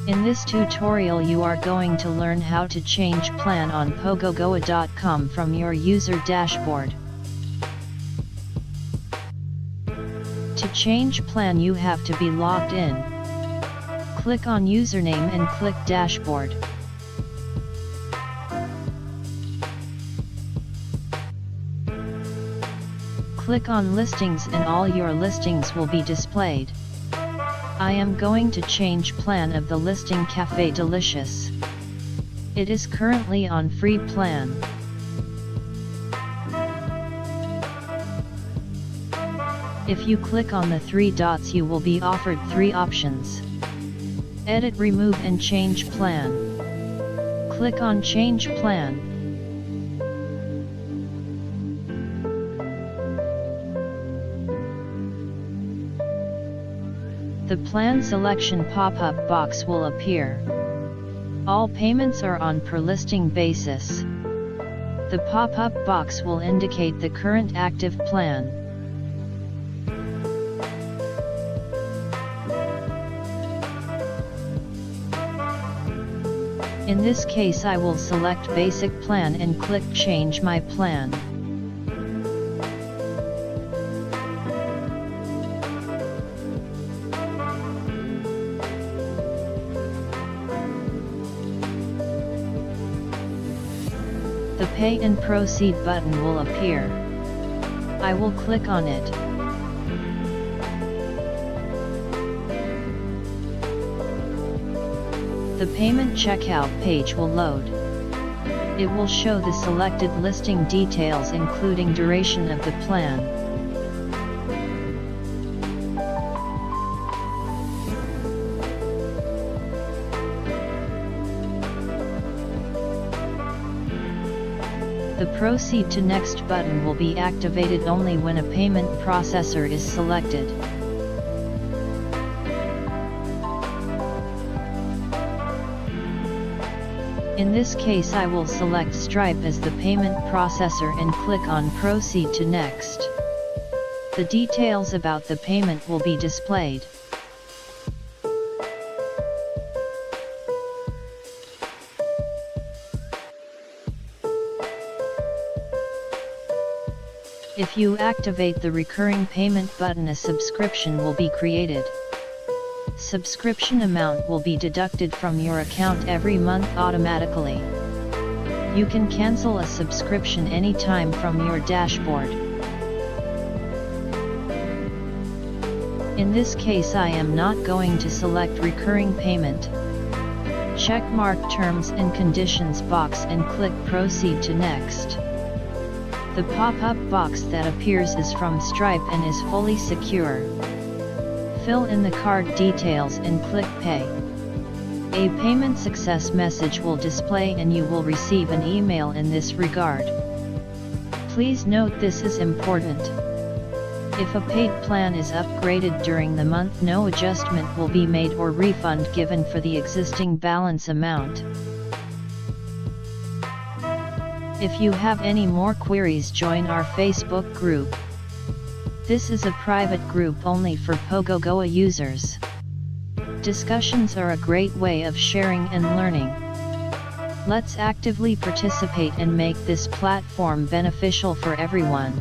In this tutorial you are going to learn how to change plan on pogogoa.com from your user dashboard. To change plan you have to be logged in. Click on username and click dashboard. Click on listings and all your listings will be displayed. I am going to change plan of the listing Cafe Delicious. It is currently on free plan. If you click on the three dots you will be offered three options. Edit, remove and change plan. Click on change plan. The plan selection pop-up box will appear. All payments are on per listing basis. The pop-up box will indicate the current active plan. In this case I will select basic plan and click change my plan. The Pay and Proceed button will appear. I will click on it. The payment checkout page will load. It will show the selected listing details including duration of the plan. The Proceed to Next button will be activated only when a payment processor is selected. In this case I will select Stripe as the payment processor and click on Proceed to Next. The details about the payment will be displayed. If you activate the recurring payment button, a subscription will be created. Subscription amount will be deducted from your account every month automatically. You can cancel a subscription anytime from your dashboard. In this case I am not going to select recurring payment. Check mark terms and conditions box and click Proceed to Next. The pop-up box that appears is from Stripe and is fully secure. Fill in the card details and click Pay. A payment success message will display and you will receive an email in this regard. Please note this is important. If a paid plan is upgraded during the month, no adjustment will be made or refund given for the existing balance amount. If you have any more queries, join our Facebook group. This is a private group only for Pogogoa users. Discussions are a great way of sharing and learning. Let's actively participate and make this platform beneficial for everyone.